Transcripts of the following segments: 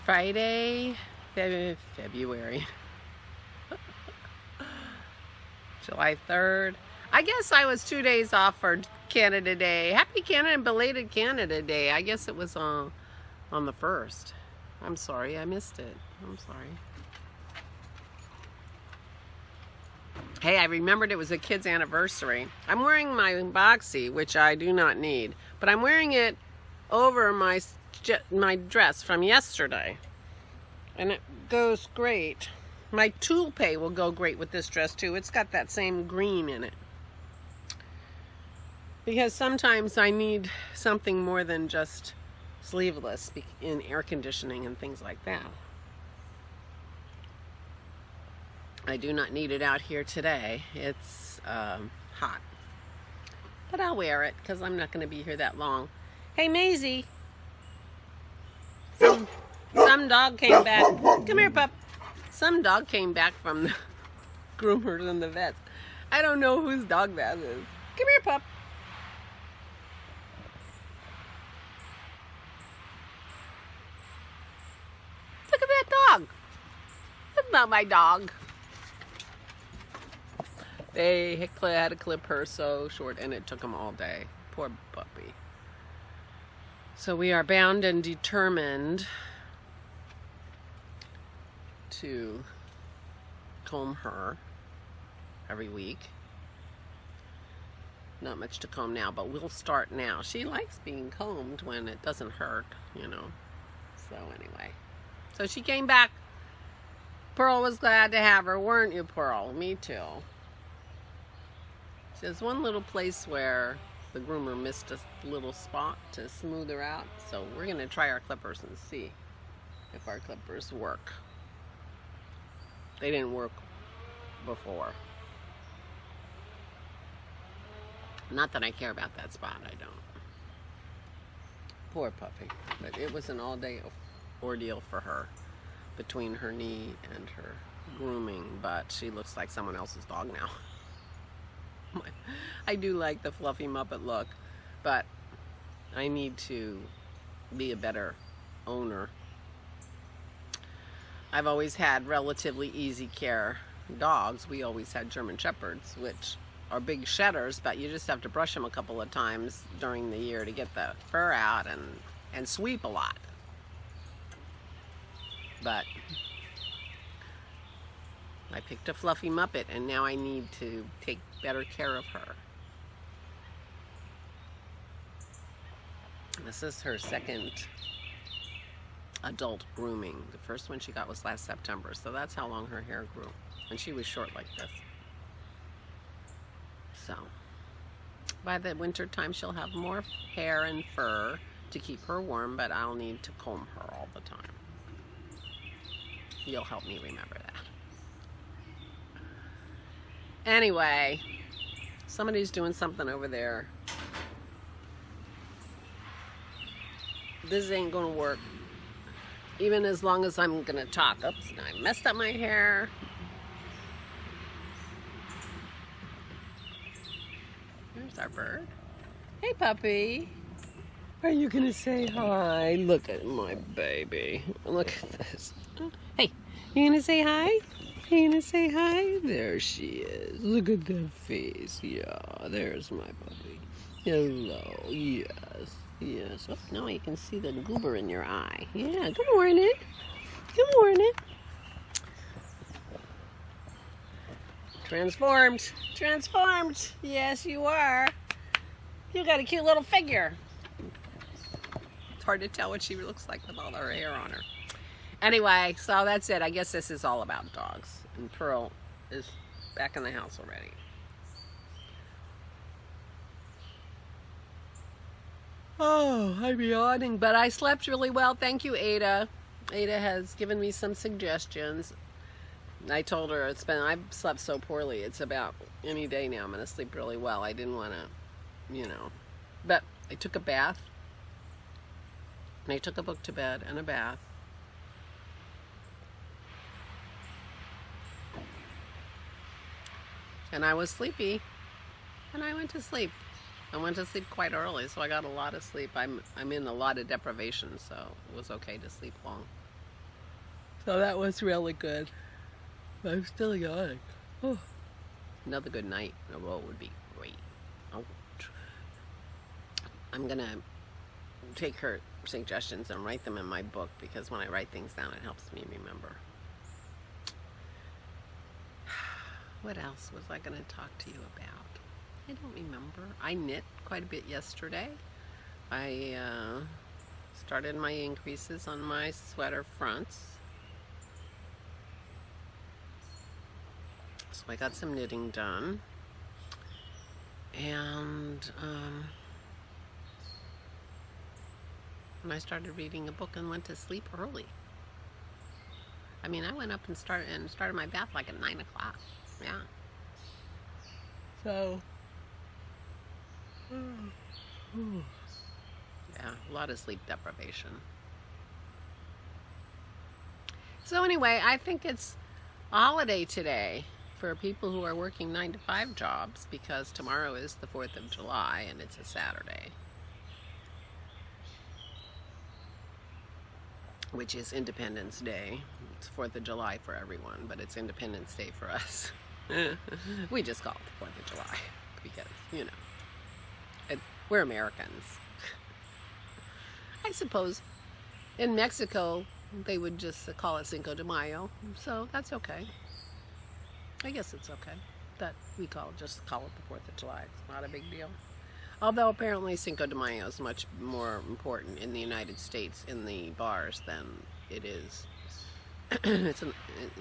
Friday, February, July 3rd. I guess I was 2 days off for Canada Day. Happy Canada and belated Canada Day. I guess it was on the 1st. I'm sorry, I missed it. I'm sorry. Hey, I remembered it was a kid's anniversary. I'm wearing my boxy, which I do not need, but I'm wearing it over my dress from yesterday, and it goes great. My toupe will go great with this dress too. It's got that same green in it, because sometimes I need something more than just sleeveless in air conditioning and things like that. I do not need it out here today. It's hot, but I'll wear it because I'm not going to be here that long. Hey, Maisie. Some dog came back. Come here, pup. Some dog came back from the groomers and the vets. I don't know whose dog that is. Come here, pup. Look at that dog. That's not my dog. They had to clip her so short, and it took them all day. Poor puppy. So we are bound and determined to comb her every week. Not much to comb now, but we'll start now. She likes being combed when it doesn't hurt, you know. So anyway. So she came back. Pearl was glad to have her, weren't you, Pearl? Me too. There's one little place where the groomer missed a little spot to smooth her out. So we're going to try our clippers and see if our clippers work. They didn't work before. Not that I care about that spot, I don't. Poor puppy. But it was an all-day ordeal for her between her knee and her grooming. But she looks like someone else's dog now. I do like the fluffy Muppet look, but I need to be a better owner. I've always had relatively easy care dogs. We always had German Shepherds, which are big shedders, but you just have to brush them a couple of times during the year to get the fur out and sweep a lot. But I picked a fluffy Muppet, and now I need to take better care of her. This is her second adult grooming. The first one she got was last September, so that's how long her hair grew. And she was short like this. So, by the winter time, she'll have more hair and fur to keep her warm, but I'll need to comb her all the time. You'll help me remember that. Anyway, somebody's doing something over there. This ain't gonna work. Even as long as I'm gonna talk. Oops, I messed up my hair. There's our bird. Hey, puppy. Are you gonna say hi? Look at my baby. Look at this. Hey, you gonna say hi? You gonna say hi? There she is. Look at that face. Yeah, there's my puppy. Hello. Yes. Yes. Oh, now you can see the goober in your eye. Yeah. Good morning. Good morning. Transformed. Transformed. Yes, you are. You got a cute little figure. It's hard to tell what she looks like with all her hair on her. Anyway, so that's it. I guess this is all about dogs. And Pearl is back in the house already. Oh, I'm yawning, but I slept really well. Thank you, Ada. Ada has given me some suggestions. I told her I've slept so poorly. It's about any day now. I'm going to sleep really well. I didn't want to, you know. But I took a bath. And I took a book to bed and a bath. And I was sleepy, and I went to sleep. I went to sleep quite early, so I got a lot of sleep. I'm in a lot of deprivation, so it was okay to sleep long. So that was really good. I'm still yawning. Oh. Another good night in a row would be great. Oh. I'm gonna take her suggestions and write them in my book, because when I write things down, it helps me remember. What else was I gonna talk to you about? I don't remember. I knit quite a bit yesterday. I started my increases on my sweater fronts. So I got some knitting done. And I started reading a book and went to sleep early. I mean, I went up and started my bath like at 9 o'clock. Yeah. So, yeah, a lot of sleep deprivation. So anyway, I think it's a holiday today for people who are working 9 to 5 jobs, because tomorrow is the 4th of July and it's a Saturday, which is Independence Day. It's 4th of July for everyone, but it's Independence Day for us. We just call it the 4th of July because, you know, we're Americans. I suppose in Mexico they would just call it Cinco de Mayo, so that's okay. I guess it's okay that we just call it the 4th of July. It's not a big deal. Although apparently Cinco de Mayo is much more important in the United States in the bars than it is. It's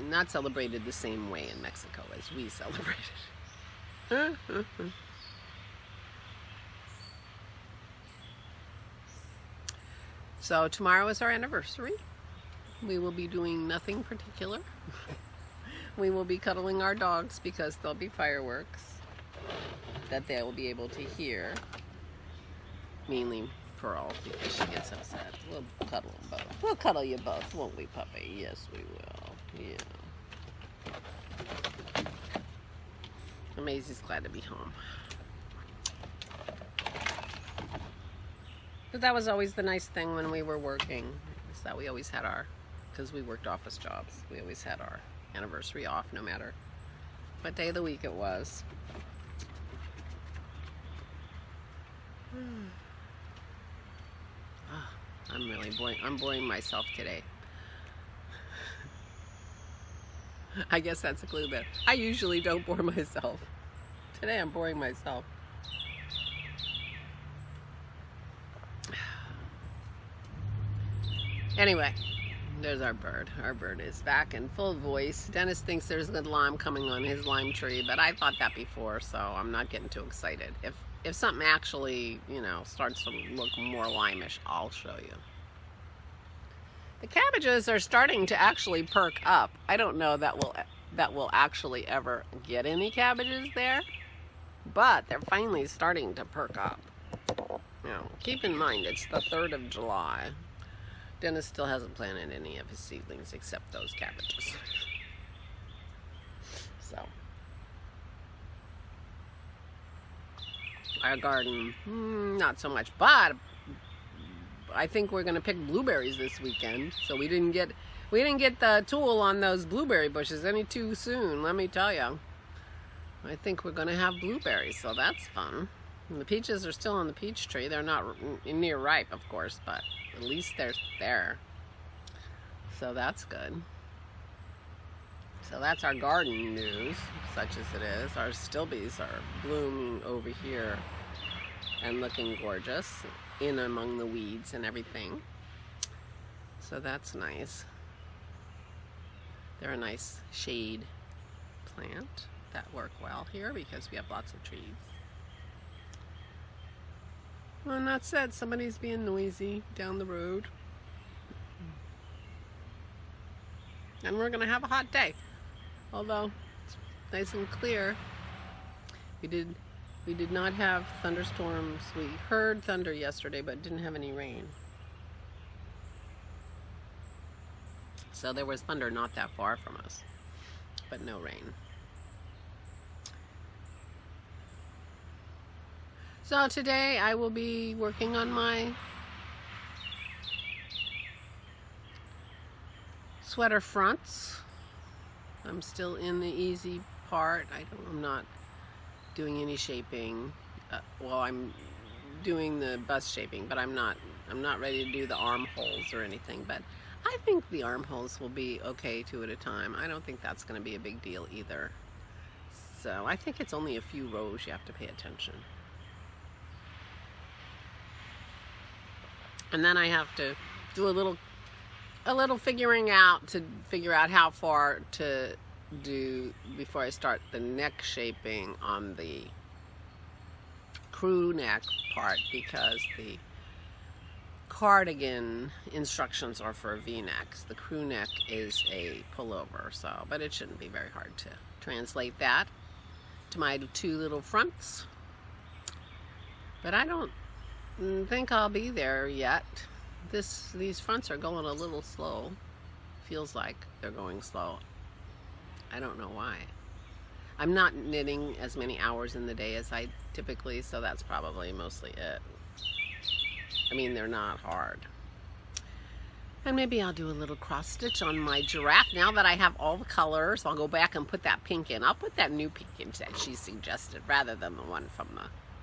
not celebrated the same way in Mexico as we celebrate it. So tomorrow is our anniversary. We will be doing nothing particular. We will be cuddling our dogs because there'll be fireworks that they will be able to hear. Mainly Pearl, because she gets upset. We'll cuddle them both. We'll cuddle you both, won't we, puppy? Yes, we will. Yeah. Maisie's glad to be home. But that was always the nice thing when we were working, is that we always had because we worked office jobs, we always had our anniversary off, no matter what day of the week it was. I'm boring myself today. I guess that's a clue that I usually don't bore myself. Today I'm boring myself. Anyway, there's our bird. Our bird is back in full voice. Dennis thinks there's a lime coming on his lime tree, but I thought that before, so I'm not getting too excited. If something actually, you know, starts to look more limeish, I'll show you. The cabbages are starting to actually perk up. I don't know that we'll actually ever get any cabbages there, but they're finally starting to perk up. Now, keep in mind, it's the 3rd of July. Dennis still hasn't planted any of his seedlings except those cabbages. So, our garden, not so much, but I think we're gonna pick blueberries this weekend. So we didn't get the tool on those blueberry bushes any too soon, let me tell you. I think we're gonna have blueberries, so that's fun. And the peaches are still on the peach tree. They're not near ripe, of course, but at least they're there. So that's good. So that's our garden news, such as it is. Our stilbies are blooming over here and looking gorgeous in among the weeds and everything. So that's nice. They're a nice shade plant that work well here because we have lots of trees. Well, and that said, somebody's being noisy down the road. And we're gonna have a hot day. Although it's nice and clear. We did not have thunderstorms. We heard thunder yesterday, but didn't have any rain. So there was thunder not that far from us, but no rain. So today I will be working on my sweater fronts. I'm still in the easy part. I'm not doing any shaping. Well, I'm doing the bust shaping, but I'm not ready to do the armholes or anything. But I think the armholes will be okay 2 at a time. I don't think that's going to be a big deal either. So I think it's only a few rows you have to pay attention. And then I have to do a little figuring out to figure out how far to do before I start the neck shaping on the crew neck part, because the cardigan instructions are for V-necks. The crew neck is a pullover, so, but it shouldn't be very hard to translate that to my 2 little fronts. But I don't think I'll be there yet. These fronts are going a little slow. Feels like they're going slow. I don't know why. I'm not knitting as many hours in the day as I typically, so that's probably mostly it. I mean, they're not hard. And maybe I'll do a little cross stitch on my giraffe. Now that I have all the colors, I'll go back and put that pink in. I'll put that new pink in that she suggested rather than the one from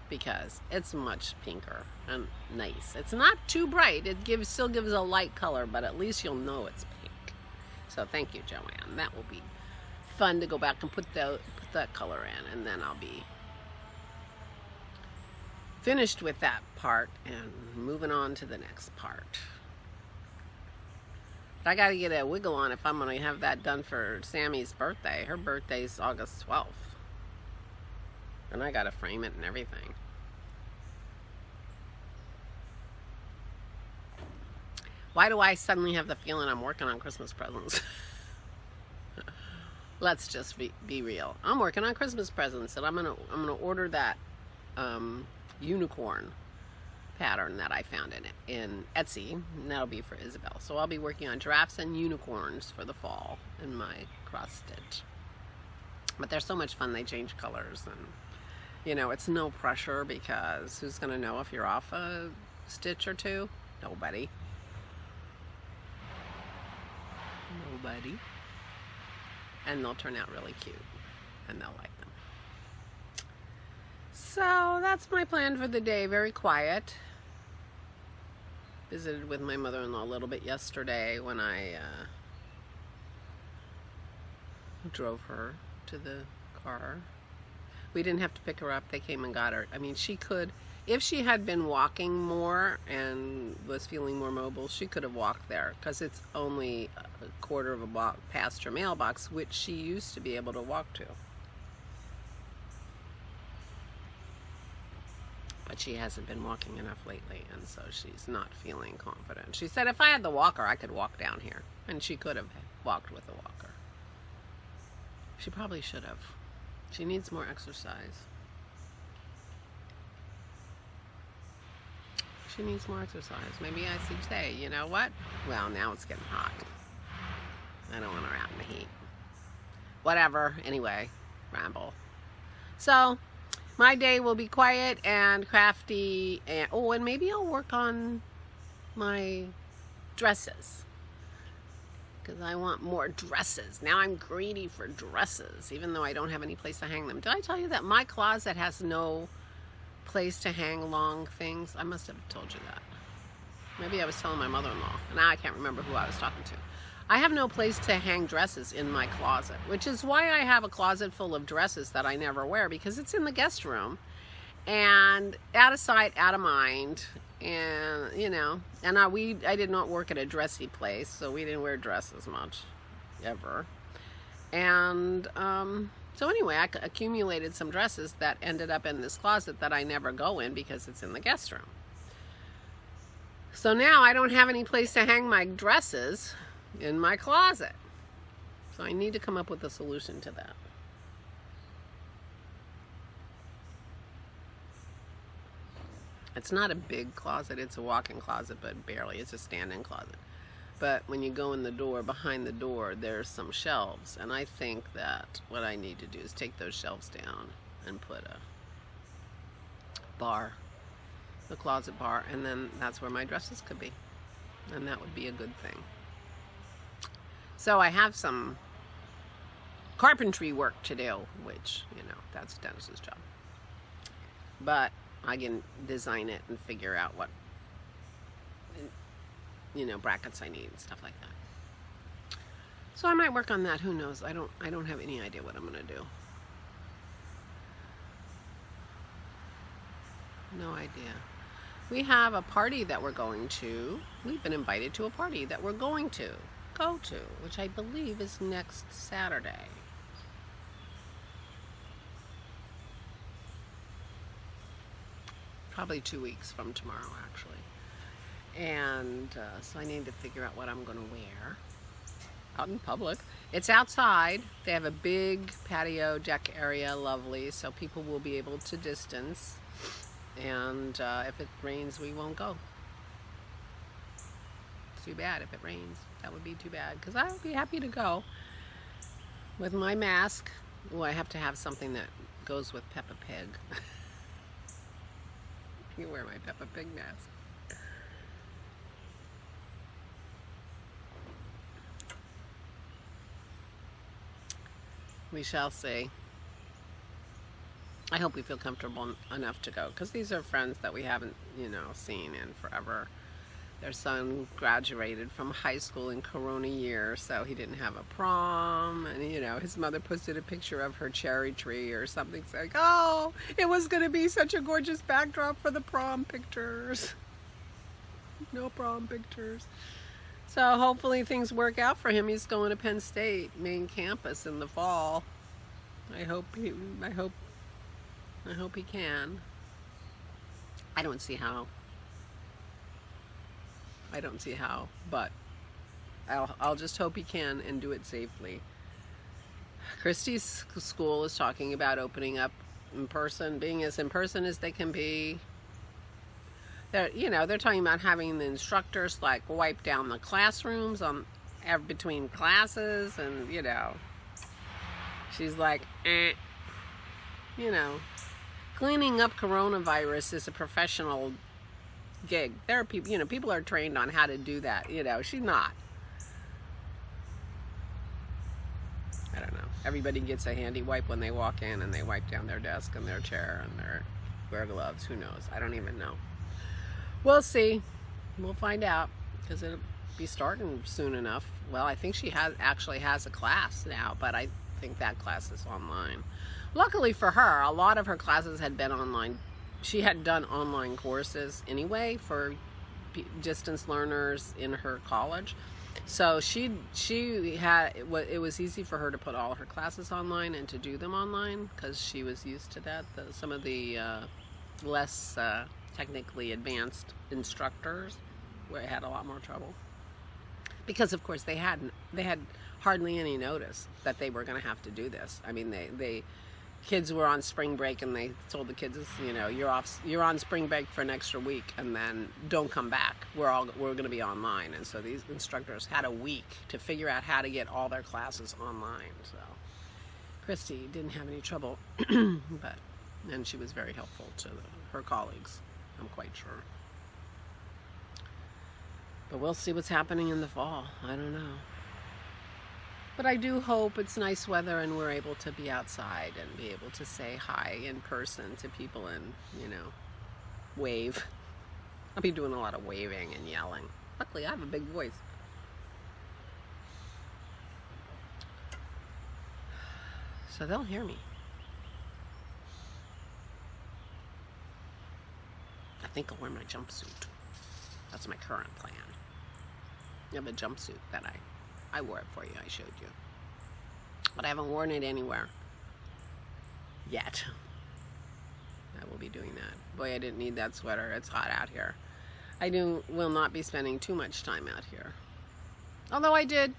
because it's much pinker and nice. It's not too bright. It still gives a light color, but at least you'll know it's pink. So thank you, Joanne. That will be fun to go back and put that color in, and then I'll be finished with that part and moving on to the next part. But I got to get a wiggle on if I'm going to have that done for Sammy's birthday. Her birthday's August 12th. And I got to frame it and everything. Why do I suddenly have the feeling I'm working on Christmas presents? Let's just be real. I'm working on Christmas presents, and I'm gonna order that unicorn pattern that I found in Etsy, and that'll be for Isabel. So I'll be working on giraffes and unicorns for the fall in my cross stitch. But they're so much fun. They change colors, and you know, it's no pressure, because who's gonna know if you're off a stitch or two? Nobody. And they'll turn out really cute, and they'll like them. So that's my plan for the day. Very quiet. Visited with my mother-in-law a little bit yesterday when I drove her to the car. We didn't have to pick her up. They came and got her. I mean, she could, if she had been walking more and was feeling more mobile, she could have walked there, because it's only a quarter of a block past her mailbox, which she used to be able to walk to. But she hasn't been walking enough lately, and so she's not feeling confident. She said if I had the walker, I could walk down here, and she could have walked with the walker. She probably should have. She needs more exercise. She needs more exercise. Maybe I should say, you know what? Well, now it's getting hot. I don't want her out in the heat. Whatever. Anyway, ramble. So, my day will be quiet and crafty. And maybe I'll work on my dresses, because I want more dresses. Now I'm greedy for dresses, even though I don't have any place to hang them. Did I tell you that my closet has no place to hang long things? I must have told you that. Maybe I was telling my mother-in-law. Now I can't remember who I was talking to. I have no place to hang dresses in my closet, which is why I have a closet full of dresses that I never wear, because it's in the guest room. And out of sight, out of mind. And, you know, and I did not work at a dressy place, so we didn't wear dresses much, ever. And, so anyway, I accumulated some dresses that ended up in this closet that I never go in because it's in the guest room. So now I don't have any place to hang my dresses in my closet. So I need to come up with a solution to that. It's not a big closet, it's a walk-in closet, but barely. It's a stand-in closet. But when you go in the door, behind the door, there's some shelves. And I think that what I need to do is take those shelves down and put a bar, the closet bar, and then that's where my dresses could be. And that would be a good thing. So I have some carpentry work to do, which, you know, that's Dennis's job. But I can design it and figure out what, you know, brackets I need and stuff like that. So I might work on that. Who knows? I don't have any idea what I'm gonna do. No idea. We have a party that we're going to. We've been invited to a party that we're going to go to, which I believe is next Saturday. Probably 2 weeks from tomorrow, actually. And so I need to figure out what I'm going to wear out in public. It's outside. They have a big patio deck area, lovely, so people will be able to distance. And if it rains, we won't go. It's too bad if it rains. That would be too bad, because I would be happy to go with my mask. Oh, I have to have something that goes with Peppa Pig. I can wear my Peppa Pig mask. We shall see. I hope we feel comfortable enough to go, because these are friends that we haven't, you know, seen in forever. Their son graduated from high school in Corona year, so he didn't have a prom, and, you know, his mother posted a picture of her cherry tree or something, saying, oh, it was going to be such a gorgeous backdrop for the prom pictures. No prom pictures. So hopefully things work out for him. He's going to Penn State main campus in the fall. I hope he can. I don't see how, but I'll just hope he can and do it safely. Christy's school is talking about opening up in person, being as in person as they can be. They're talking about having the instructors like wipe down the classrooms between classes, and, you know, she's like, you know, cleaning up coronavirus is a professional gig. There are people, you know, people are trained on how to do that. You know, she's not. I don't know. Everybody gets a handy wipe when they walk in, and they wipe down their desk and their chair and their wear gloves. Who knows? I don't even know. We'll see. We'll find out, because it'll be starting soon enough. Well, I think she actually has a class now, but I think that class is online. Luckily for her, a lot of her classes had been online. She had done online courses anyway for distance learners in her college. So it was easy for her to put all her classes online and to do them online, because she was used to that. Some of the less technically advanced instructors had a lot more trouble, because of course they had hardly any notice that they were going to have to do this. I mean, kids were on spring break, and they told the kids, you know, you're on spring break for an extra week, and then don't come back. We're going to be online. And so these instructors had a week to figure out how to get all their classes online. So Christy didn't have any trouble, and she was very helpful to her colleagues, I'm quite sure. But we'll see what's happening in the fall. I don't know. But I do hope it's nice weather and we're able to be outside and be able to say hi in person to people and, you know, wave. I'll be doing a lot of waving and yelling. Luckily, I have a big voice. So they'll hear me. I think I'll wear my jumpsuit. That's my current plan. I have a jumpsuit that I wore it for you. I showed you. But I haven't worn it anywhere yet. I will be doing that. Boy, I didn't need that sweater. It's hot out here. I will not be spending too much time out here. Although I did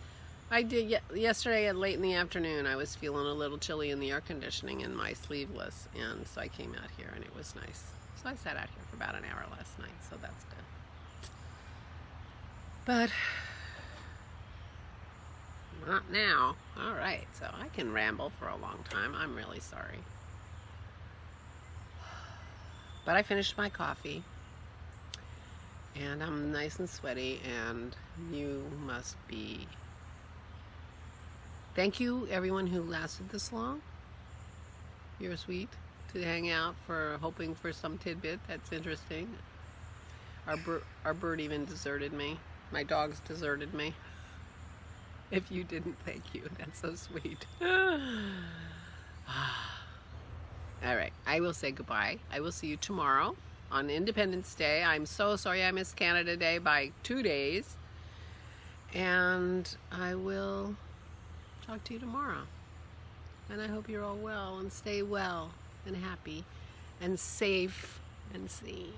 yesterday at late in the afternoon. I was feeling a little chilly in the air conditioning in my sleeveless, and so I came out here and it was nice. So I sat out here for about an hour last night, so that's good. But not now. All right, so I can ramble for a long time. I'm really sorry. But I finished my coffee, and I'm nice and sweaty, and you must be Thank you, everyone who lasted this long. You're sweet to hang out for hoping for some tidbit. That's interesting. Our bird even deserted me. My dogs deserted me. If you didn't, thank you. That's so sweet. All right, I will say goodbye. I will see you tomorrow on Independence Day. I'm so sorry I missed Canada Day by 2 days. And I will talk to you tomorrow. And I hope you're all well and stay well and happy and safe and sane.